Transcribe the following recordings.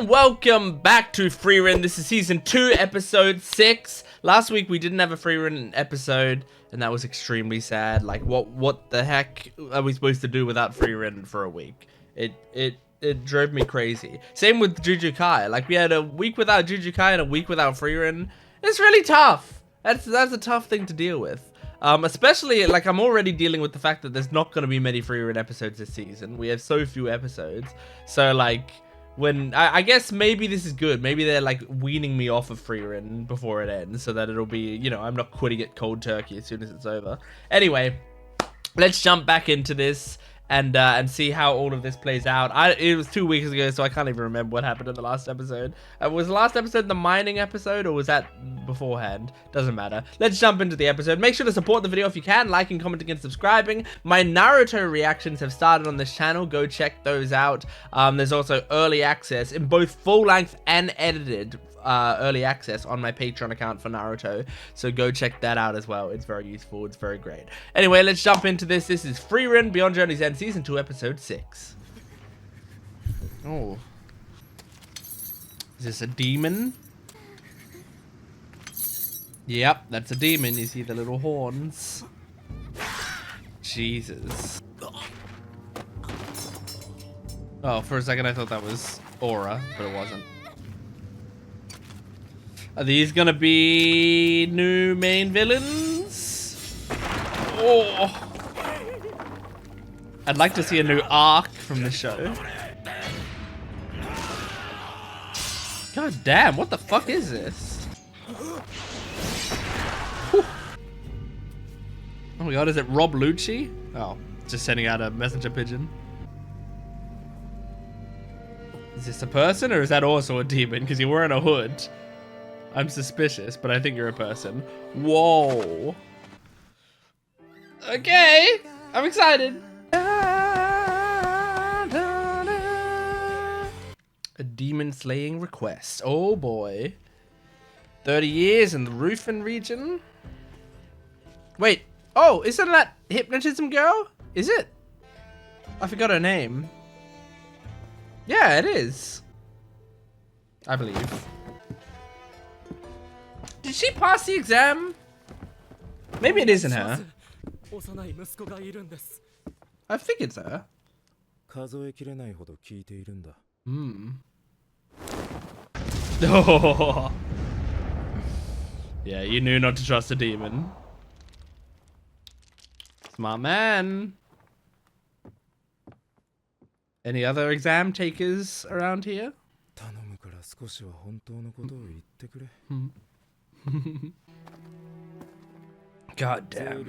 welcome back to Frieren. This is season 2, episode 6. Last week we didn't have a Frieren episode, and that was extremely sad. Like, what the heck are we supposed to do without Frieren for a week? It drove me crazy. Same with Jujukai. Like, we had a week without Jujukai and a week without Frieren. It's really tough. That's a tough thing to deal with. Especially, like, I'm already dealing with the fact that there's not going to be many Frieren episodes this season. We have so few episodes. So, like, when I guess maybe this is good. Maybe they're like weaning me off of Frieren before it ends, so that it'll be, you know, I'm not quitting it cold turkey as soon as it's over. Anyway, let's jump back into this and see how all of this plays out. It was 2 weeks ago, so I can't even remember what happened in the last episode. Was the last episode the mining episode, or was that beforehand? Doesn't matter. Let's jump into the episode. Make sure to support the video if you can, liking, commenting, and subscribing. My Naruto reactions have started on this channel. Go check those out. There's also early access in both full-length and edited early access on my Patreon account for Naruto, so go check that out as well. It's very useful, it's very great. Anyway, let's jump into this. This is Frieren Beyond Journey's End, season 2, episode 6. Oh, is this a demon? Yep, that's a demon. You see the little horns. Jesus. Oh, for a second I thought that was Aura, but it wasn't. Are these gonna be new main villains? Oh, I'd like to see a new arc from the show. God damn, what the fuck is this? Whew. Oh my god, is it Rob Lucci? Oh, just sending out a messenger pigeon. Is this a person, or is that also a demon? Because you're wearing a hood. I'm suspicious, but I think you're a person. Whoa. Okay, I'm excited. A demon slaying request. Oh boy. 30 years in the Rufen region. Wait. Oh, isn't that Hypnotism Girl? Is it? I forgot her name. Yeah, it is. I believe. Did she pass the exam? Maybe it isn't her. I think it's her. Hmm. Oh. Yeah, you knew not to trust a demon. Smart man. Any other exam takers around here? God damn.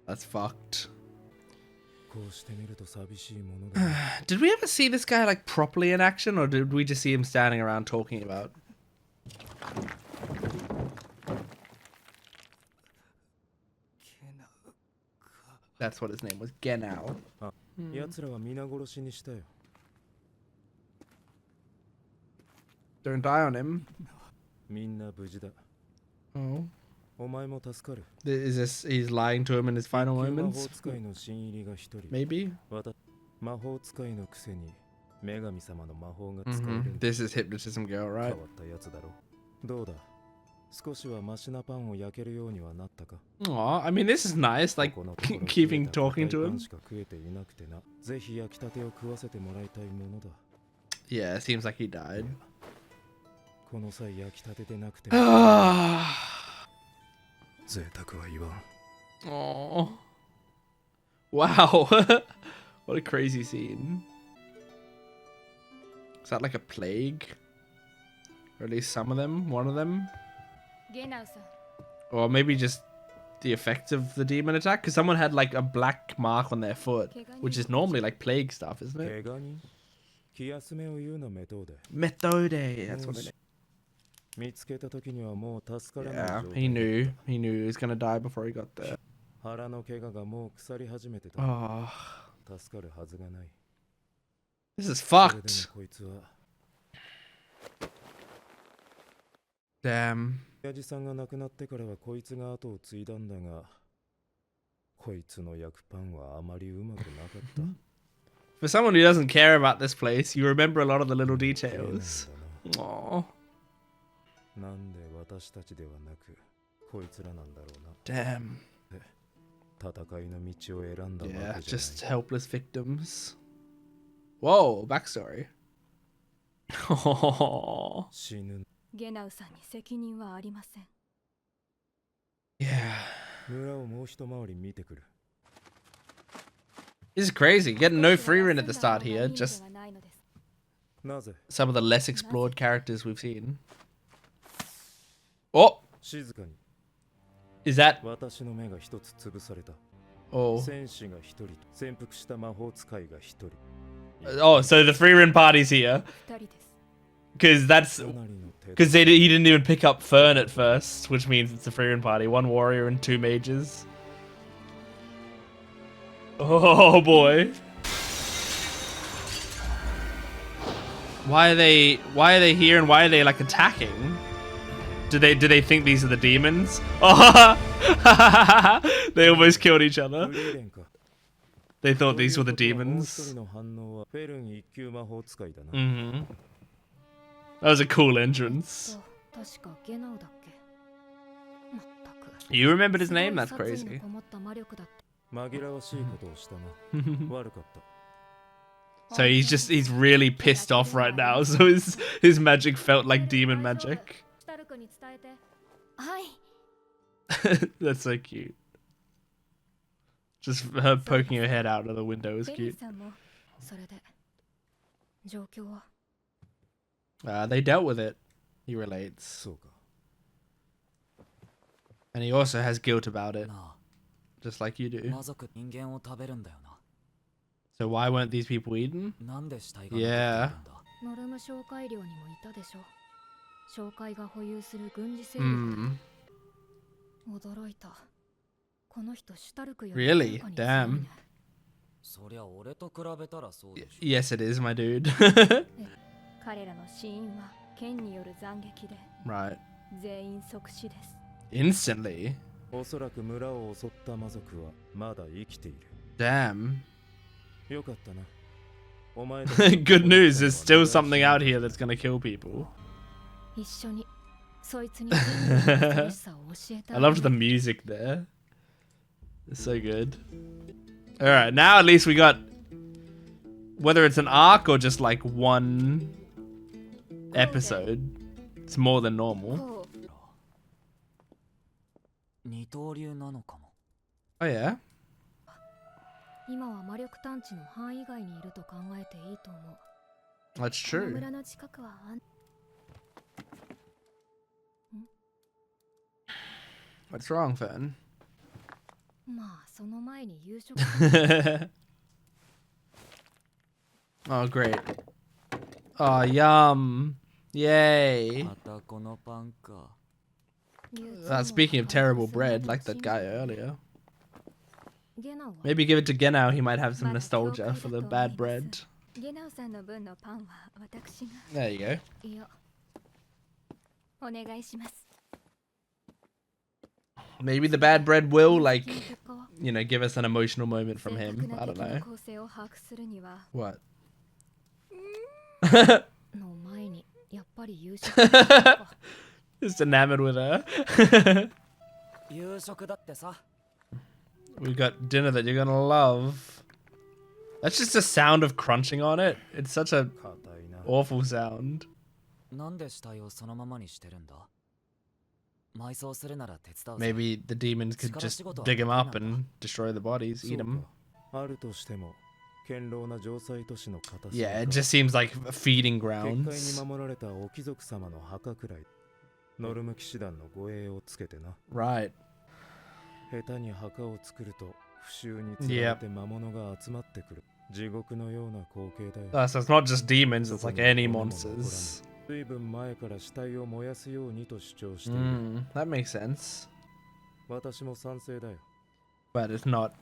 That's fucked. Did we ever see this guy like properly in action, or did we just see him standing around talking about? That's what his name was, Genau. Don't die on him. Oh. Is this, he's lying to him in his final moments? Maybe? This is Hypnotism Girl, right? Aw, I mean, this is nice, like, keeping talking to him. Yeah, it seems like he died. Oh. Wow. What a crazy scene. Is that like a plague? Or at least some of them? One of them? Or maybe just the effects of the demon attack? Because someone had like a black mark on their foot, which is normally like plague stuff, isn't it? Methode, that's what it is. Yeah, he knew he was gonna die before he got there. Oh. This is fucked. Damn. For someone who doesn't care about this place, you remember a lot of the little details. Aww. Damn. Yeah, just helpless victims. Whoa, backstory. Yeah. This is crazy. Getting no Frieren at the start here. Just some of the less explored characters we've seen. Oh! Is that... Oh. Oh, so the Frieren party's here. Because that's... Because he didn't even pick up Fern at first, which means it's a Frieren party. 1 warrior and 2 mages. Oh boy. Why are they here and why are they like attacking? Do they think these are the demons? Oh, they almost killed each other. They thought these were the demons. Mm-hmm. That was a cool entrance. You remembered his name? That's crazy. So he's really pissed off right now. So his magic felt like demon magic. That's so cute. Just her poking her head out of the window is cute. They dealt with it, he relates. And he also has guilt about it. Just like you do. So why weren't these people eaten? Yeah. Really? Damn. Yes, it is, my dude. Right. Instantly? Damn. Good news, there's still something out here that's gonna kill people. I loved the music there. It's so good. Alright, now at least we got... Whether it's an arc or just like one episode, it's more than normal. Oh yeah? That's true. What's wrong, Fern? Oh, great. Oh, yum. Yay. Speaking of terrible bread, like that guy earlier. Maybe give it to Genau, he might have some nostalgia for the bad bread. There you go. Maybe the bad bread will, like, you know, give us an emotional moment from him. I don't know. What? Just enamored with her. We got dinner that you're gonna love. That's just the sound of crunching on it. It's such a awful sound. Maybe the demons could just dig them up and destroy the bodies, eat them. Yeah, it just seems like feeding grounds. Right. Yeah. So it's not just demons, it's like any monsters. That makes sense. But it's not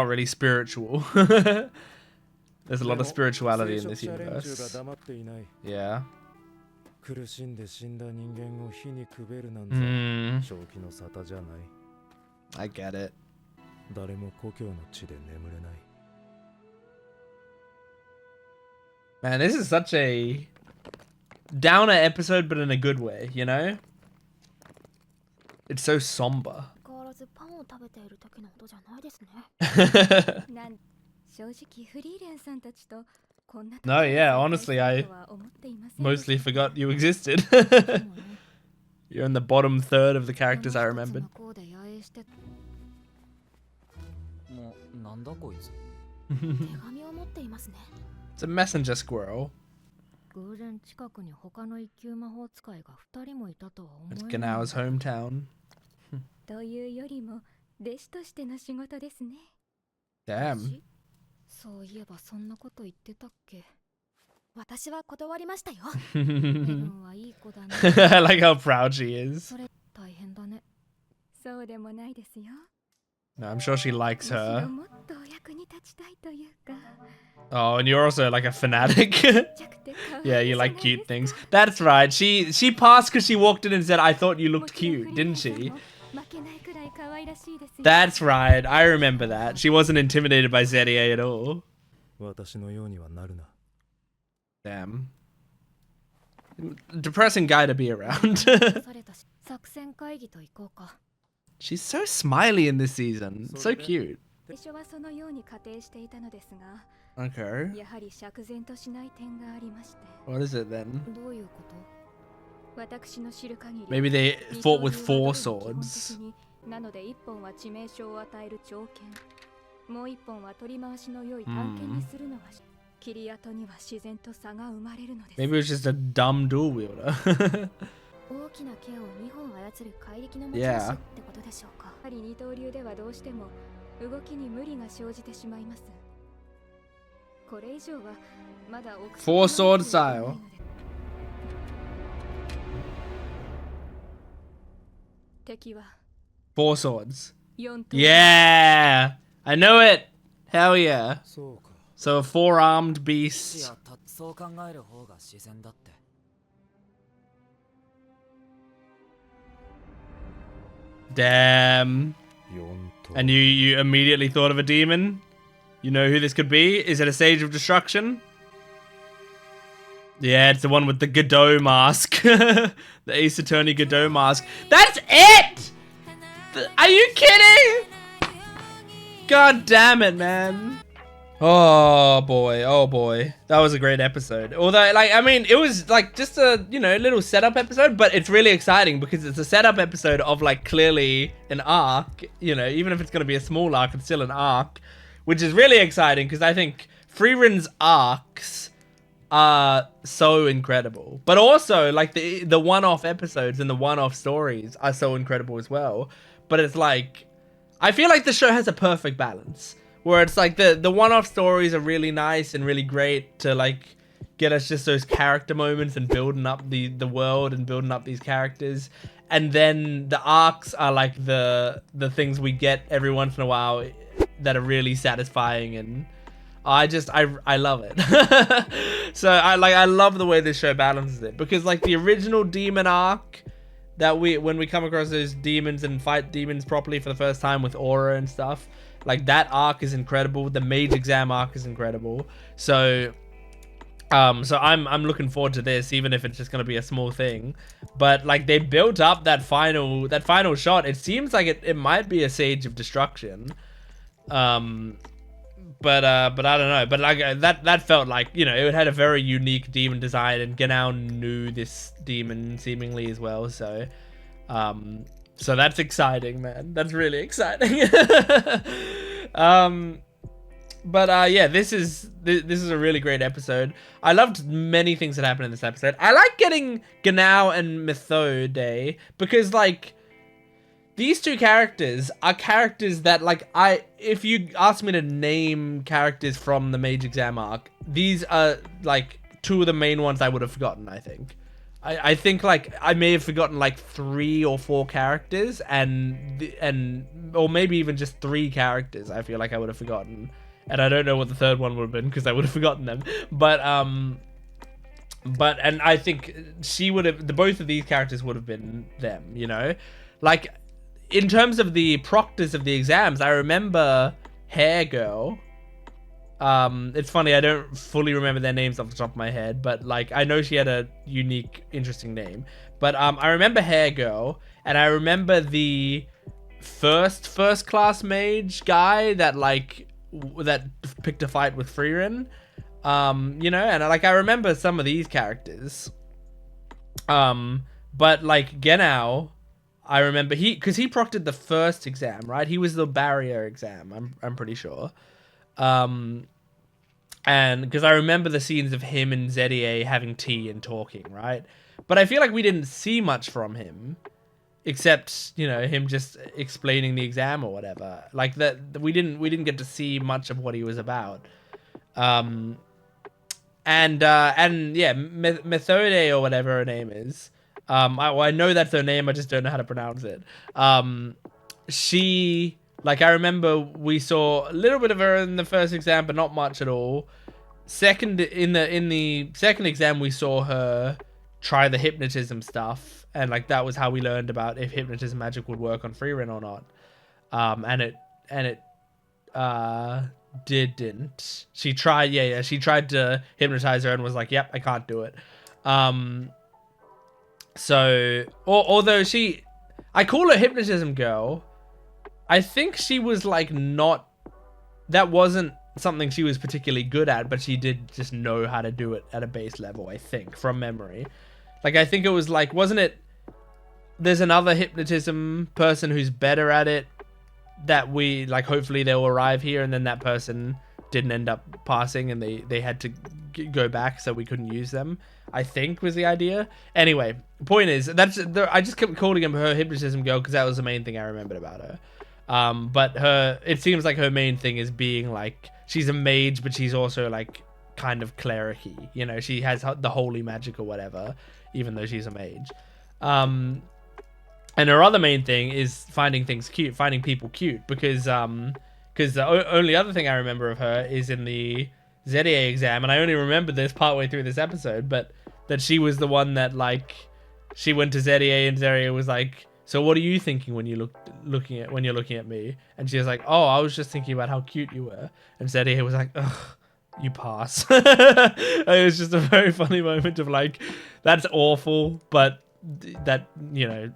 really spiritual. There's a lot of spirituality in this universe. Yeah. I get it. Man, this is such a downer episode, but in a good way, you know? It's so somber. No, yeah, honestly, I mostly forgot you existed. You're in the bottom third of the characters I remembered. It's a messenger squirrel. It's Ganau's hometown. Damn. I like how proud she is. No, I'm sure she likes her. Oh, and you're also like a fanatic. Yeah, you like cute things. That's right. She passed because she walked in and said, "I thought you looked cute," didn't she? That's right. I remember that. She wasn't intimidated by Zerie at all. Damn. Depressing guy to be around. She's so smiley in this season. So cute. Okay. What is it then? Maybe they fought with 4 swords. Maybe it was just a dumb dual wielder. Yeah. Four sword style. Four swords. Yeah! I know it! Hell yeah. So a 4-armed beast. Damn. And you immediately thought of a demon? You know who this could be? Is it a Sage of Destruction? Yeah, it's the one with the Godot mask. The Ace Attorney Godot mask. That's it! Are you kidding? God damn it, man. Oh boy, oh boy. That was a great episode. Although, like, I mean, it was like just a, you know, little setup episode, but it's really exciting because it's a setup episode of like clearly an arc, you know, even if it's going to be a small arc, it's still an arc, which is really exciting because I think Frieren's arcs are so incredible. But also, like, the one-off episodes and the one-off stories are so incredible as well. But it's like, I feel like the show has a perfect balance. Where it's like the one-off stories are really nice and really great to like get us just those character moments and building up the world and building up these characters. And then the arcs are like the things we get every once in a while that are really satisfying, and I love it. So I love the way this show balances it, because like the original demon arc that when we come across those demons and fight demons properly for the first time with aura and stuff, like that arc is incredible. The mage exam arc is incredible. So I'm looking forward to this, even if it's just gonna be a small thing. But like they built up that final shot. It seems like it might be a Sage of Destruction. But I don't know. But like that felt like, you know, it had a very unique demon design, and Genau knew this demon seemingly as well. So so that's exciting, man. That's really exciting. Yeah, this is a really great episode. I loved many things that happened in this episode. I like getting Genau and Methode because like these two characters are characters that like if you ask me to name characters from the Mage Exam arc, these are like two of the main ones I would have forgotten, I think. I think like I may have forgotten like 3 or 4 characters or maybe even just 3 characters I feel like I would have forgotten. And I don't know what the third one would have been because I would have forgotten them. But I think both of these characters would have been them, you know? Like in terms of the proctors of the exams, I remember Hair Girl. It's funny, I don't fully remember their names off the top of my head, but like I know she had a unique, interesting name. But I remember Hair Girl, and I remember the first class mage guy that that picked a fight with Frieren. You know, and like I remember some of these characters. But like Genau, I remember because he proctored the first exam, right? He was the barrier exam, I'm pretty sure. And because I remember the scenes of him and Zedier having tea and talking, right? But I feel like we didn't see much from him, except, you know, him just explaining the exam or whatever. Like that, we didn't get to see much of what he was about. And yeah, Methode or whatever her name is. I know that's her name. I just don't know how to pronounce it. She, like, I remember we saw a little bit of her in the first exam, but not much at all. In the second exam, we saw her try the hypnotism stuff, and like that was how we learned about if hypnotism magic would work on Frieren or not. And it didn't. She tried, she tried to hypnotize her and was like, "Yep, I can't do it." So, although I call her hypnotism girl, I think she was like that wasn't something she was particularly good at, but she did just know how to do it at a base level, I think, from memory. Like, I think it was like, wasn't it, there's another hypnotism person who's better at it that we, like, hopefully they'll arrive here, and then that person didn't end up passing and they had to go back, so we couldn't use them, I think was the idea. Anyway, point is, I just kept calling her hypnotism girl because that was the main thing I remembered about her. But it seems like her main thing is being like, she's a mage, but she's also like kind of cleric-y, you know, she has the holy magic or whatever, even though she's a mage. And her other main thing is finding people cute, because the only other thing I remember of her is in the Zedier exam, and I only remember this partway through this episode, but that she was the one that, like, she went to Zedier and Zedier was like, "So what are you thinking when you're looking at me?" And she was like, "Oh, I was just thinking about how cute you were." And Zedier was like, "Ugh, you pass." It was just a very funny moment of like, that's awful, but that, you know,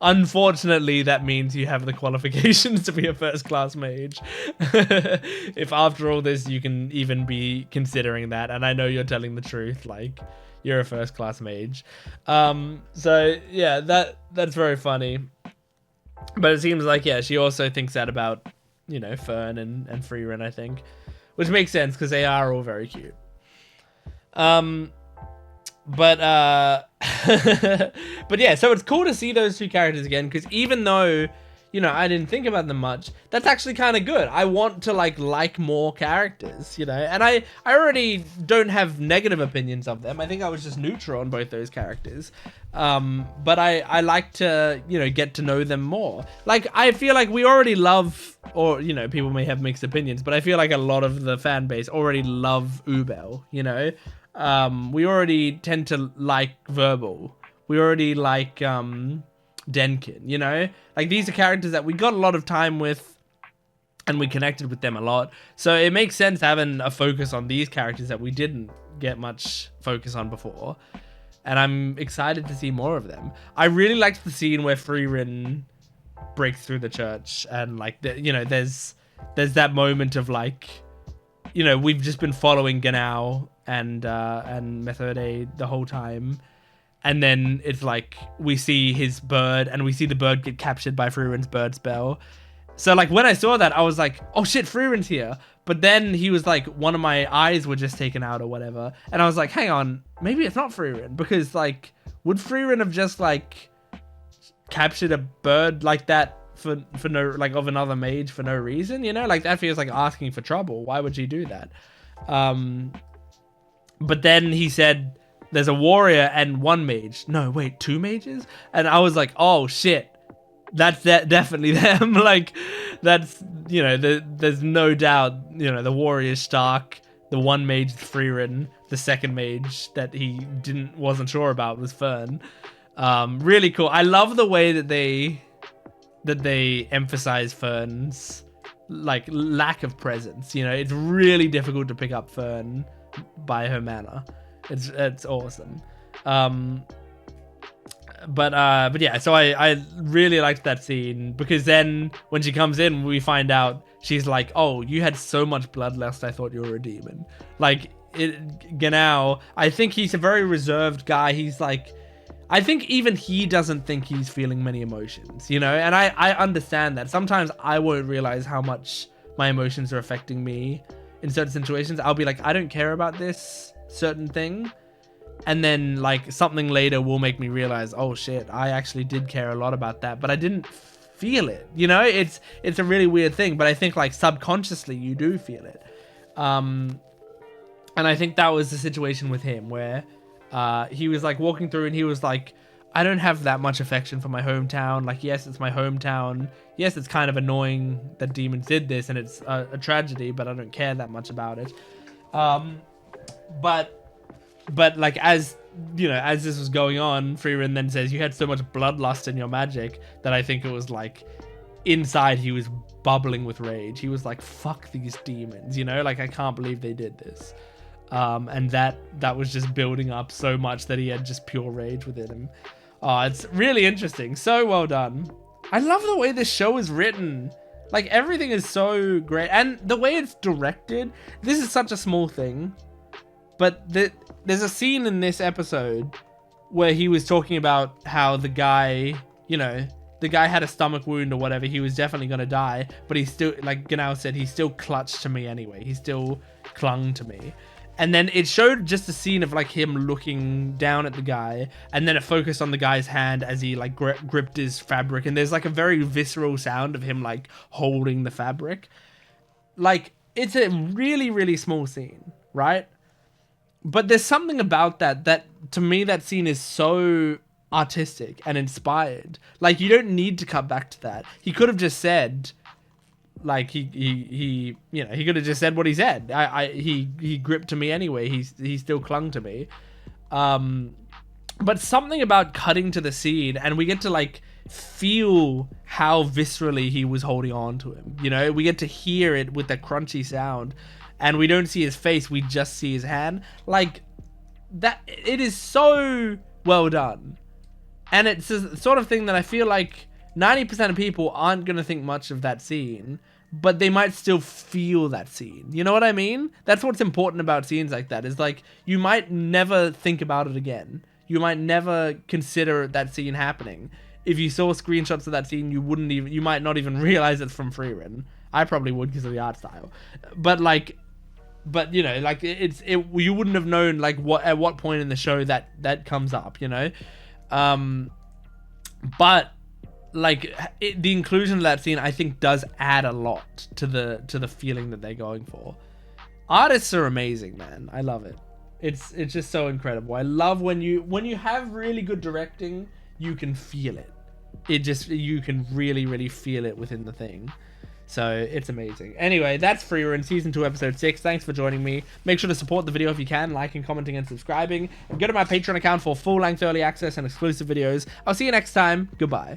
unfortunately that means you have the qualifications to be a first class mage. If after all this you can even be considering that, and I know you're telling the truth, like, you're a first class mage. So yeah, that's very funny. But it seems like, yeah, she also thinks that about, you know, Fern and Frieren, I think, which makes sense because they are all very cute. But yeah, so it's cool to see those two characters again, because even though, you know, I didn't think about them much, that's actually kind of good. I want to like more characters, you know, and I already don't have negative opinions of them. I think I was just neutral on both those characters. But I like to, you know, get to know them more. Like, I feel like we already love, or, you know, people may have mixed opinions, but I feel like a lot of the fan base already love Ubel, you know. We already tend to like Verbal. We already like Denkin, you know? Like, these are characters that we got a lot of time with, and we connected with them a lot. So it makes sense having a focus on these characters that we didn't get much focus on before. And I'm excited to see more of them. I really liked the scene where Frieren breaks through the church, and like, you know, there's that moment of like, you know, we've just been following Genau and Methode the whole time, and then it's like we see his bird, and we see the bird get captured by Frieren's bird spell. So like, when I saw that, I was like, oh shit, Frieren's here. But then he was like, one of my eyes were just taken out or whatever, and I was like, hang on, maybe it's not Frieren, because like, would Frieren have just like captured a bird like that for no, like, of another mage for no reason, you know? Like, that feels like asking for trouble. Why would she do that? But then he said there's a warrior and one mage. No, wait, two mages? And I was like, oh shit, that's definitely them. Like, that's, you know, there's no doubt, you know, the warrior's Stark, the one mage is Frieren, the second mage that he wasn't sure about was Fern. Really cool. I love the way that that they emphasize Fern's like lack of presence. You know, it's really difficult to pick up Fern by her manner. It's awesome. But yeah, so I really liked that scene, because then when she comes in, we find out she's like, oh, you had so much bloodlust, I thought you were a demon. Like, Genau, I think he's a very reserved guy. He's like, I think even he doesn't think he's feeling many emotions, you know? And I understand that. Sometimes I won't realize how much my emotions are affecting me in certain situations. I'll be like, I don't care about this certain thing. And then like something later will make me realize, oh shit, I actually did care a lot about that, but I didn't feel it. You know, it's a really weird thing, but I think like subconsciously you do feel it. And I think that was the situation with him where he was like walking through and he was like, I don't have that much affection for my hometown. Like, yes, it's my hometown. Yes, it's kind of annoying that demons did this and it's a tragedy, but I don't care that much about it. But like, as you know, as this was going on, Frieren then says, you had so much bloodlust in your magic that I think it was like inside he was bubbling with rage. He was like, fuck these demons, you know, like, I can't believe they did this. And that was just building up so much that he had just pure rage within him. It's really interesting. So well done. I love the way this show is written. Like, everything is so great. And the way it's directed, this is such a small thing, but there's a scene in this episode where he was talking about how the guy, you know, the guy had a stomach wound or whatever. He was definitely going to die, but he still, like Genau said, he still clutched to me anyway. He still clung to me. And then it showed just a scene of like him looking down at the guy, and then it focused on the guy's hand as he like gripped his fabric. And there's like a very visceral sound of him like holding the fabric. Like, it's a really, really small scene, right? But there's something about that to me, that scene is so artistic and inspired. Like, you don't need to cut back to that. He could have just said, like, he you know, he could have just said what he said. He gripped to me anyway. He still clung to me. But something about cutting to the scene, and we get to like feel how viscerally he was holding on to him. You know, we get to hear it with the crunchy sound. And we don't see his face, we just see his hand. Like, that, it is so well done. And it's the sort of thing that I feel like 90% of people aren't going to think much of that scene, but they might still feel that scene. You know what I mean? That's what's important about scenes like that, is like, you might never think about it again. You might never consider that scene happening. If you saw screenshots of that scene, you might not even realize it's from Frieren. I probably would because of the art style. But you know, like, you wouldn't have known like at what point in the show that comes up, you know. But like, the inclusion of that scene, I think, does add a lot to the feeling that they're going for. Artists are amazing, man. I love it. It's just so incredible. I love when you have really good directing, you can feel it. You can really, really feel it within the thing. So it's amazing. Anyway, that's Frieren, season 2, episode 6. Thanks for joining me. Make sure to support the video if you can, liking, commenting, and subscribing. And go to my Patreon account for full-length early access and exclusive videos. I'll see you next time. Goodbye.